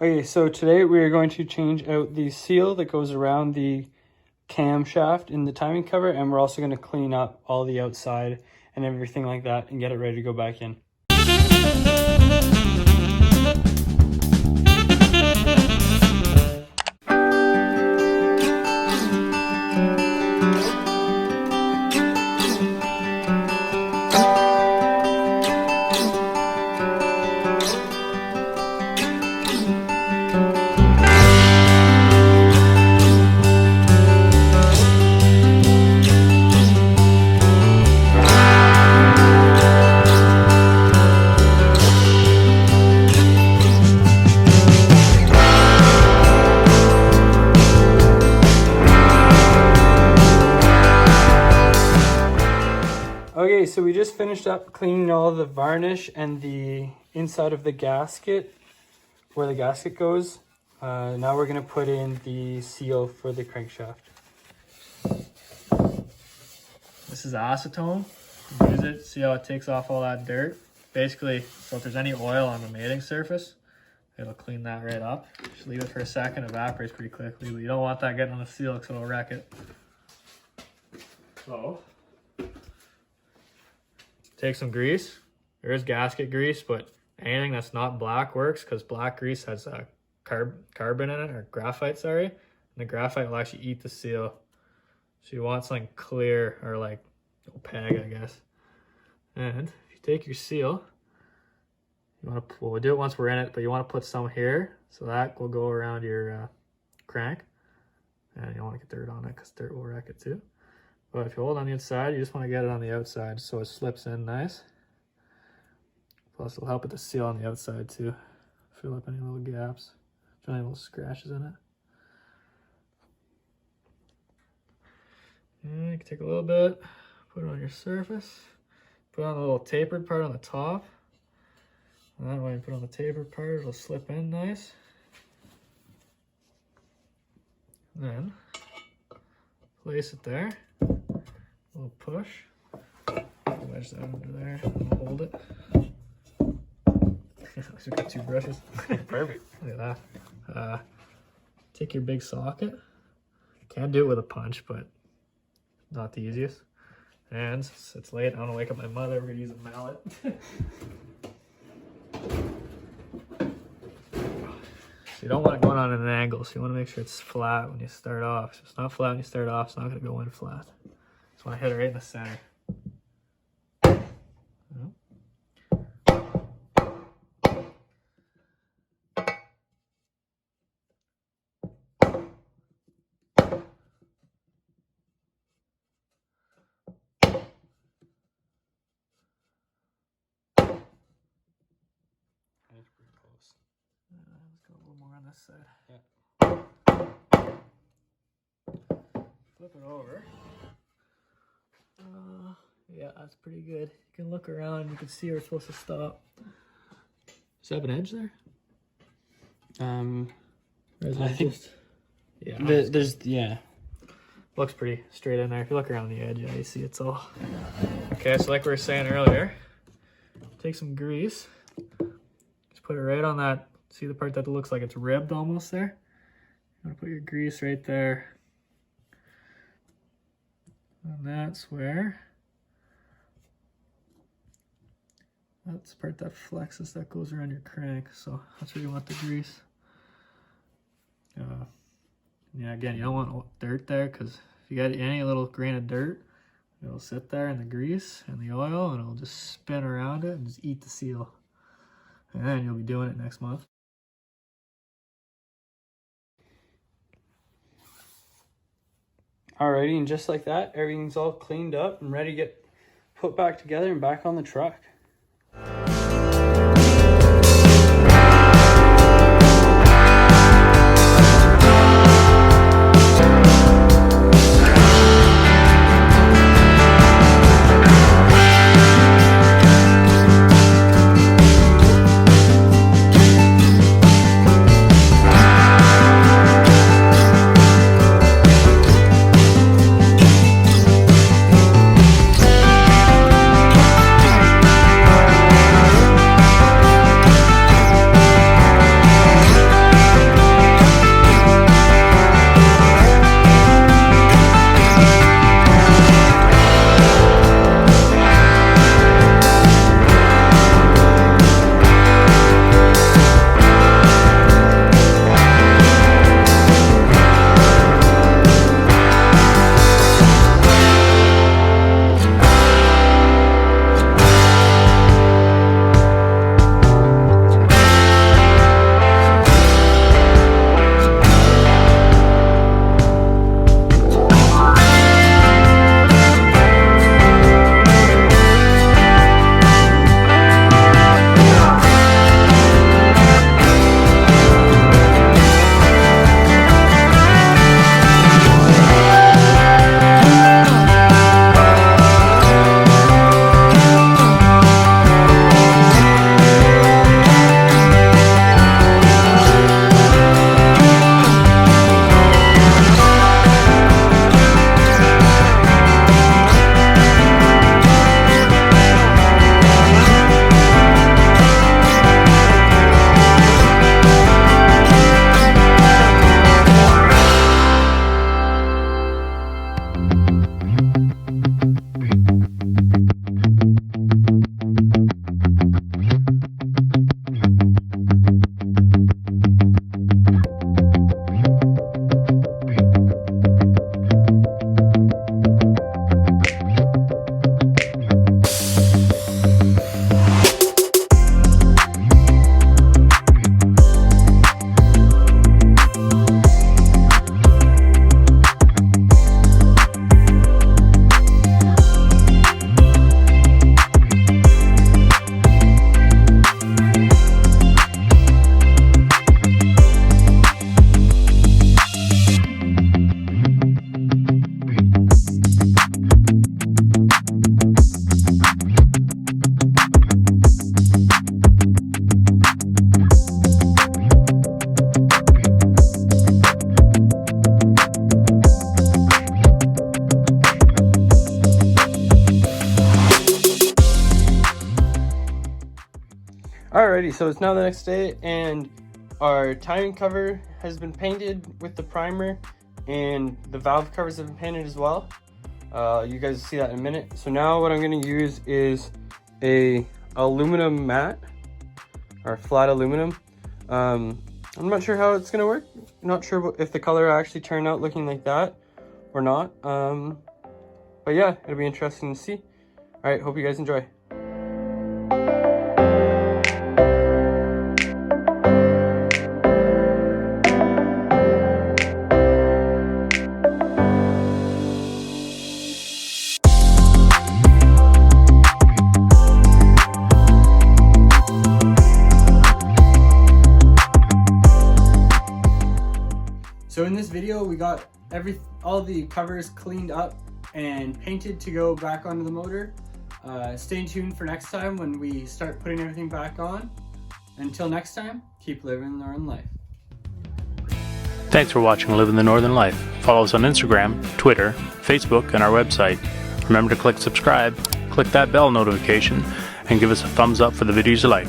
Okay, so today we are going to change out the seal that goes around the camshaft in the timing cover, and we're also going to clean up all the outside and everything like that and get it ready to go back in. Okay, so we just finished up cleaning all the varnish and the inside of the gasket, where the gasket goes. Now we're going to put in the seal for the crankshaft. This is acetone. Use it, see how it takes off all that dirt. Basically, so if there's any oil on the mating surface, it'll clean that right up. Just leave it for a second, evaporates pretty quickly, but you don't want that getting on the seal because it'll wreck it. So, take some grease. There is gasket grease, but anything that's not black works because black grease has carbon in it, or graphite, sorry. And the graphite will actually eat the seal. So you want something clear, or like opaque, I guess. And if you take your seal, you want to, well, we'll do it once we're in it, but you want to put some here. So that will go around your crank. And you don't want to get dirt on it because dirt will wreck it too. But if you hold on the inside, you just want to get it on the outside so it slips in nice. Plus it'll help with the seal on the outside too. Fill up any little gaps, any little scratches in it. And you can take a little bit, put it on your surface, put on the little tapered part on the top. And that way you put on the tapered part, it'll slip in nice. And then place it there. A little push. Wedge that under there and hold it. We've got two brushes. Perfect. Look at that. Take your big socket. Can do it with a punch, but not the easiest. And since it's late, I don't want to wake up my mother. We're gonna use a mallet. So you don't want it going on at an angle, so you want to make sure it's flat when you start off. If it's not flat when you start off, it's not going to go in flat. Just want to hit it right in the center. That's pretty close. Let's go a little more on this side. Yeah. Flip it over. Yeah, that's pretty good. You can look around, you can see where it's supposed to stop. Does it have an edge there? I think just, yeah. Yeah. Looks pretty straight in there. If you look around the edge, yeah, you see it's all. Okay, so like we were saying earlier, take some grease, just put it right on that. See the part that looks like it's ribbed almost there? You want to put your grease right there. And that's where, that's the part that flexes, that goes around your crank. So that's where you want the grease. Yeah, again, you don't want dirt there, because if you got any little grain of dirt, it'll sit there in the grease and the oil, and it'll just spin around it and just eat the seal. And then you'll be doing it next month. Alrighty, and just like that, everything's all cleaned up and ready to get put back together and back on the truck. Alrighty, so it's now the next day and our timing cover has been painted with the primer and the valve covers have been painted as well. You guys will see that in a minute. So now what I'm going to use is a aluminum mat, or flat aluminum. I'm not sure how it's going to work. Not sure if the color actually turned out looking like that or not. But yeah, it'll be interesting to see. Alright, hope you guys enjoy. So in this video, we got all the covers cleaned up and painted to go back onto the motor. Stay tuned for next time when we start putting everything back on. Until next time, keep living the northern life. Thanks for watching Living the Northern Life. Follow us on Instagram, Twitter, Facebook, and our website. Remember to click subscribe, click that bell notification, and give us a thumbs up for the videos you like.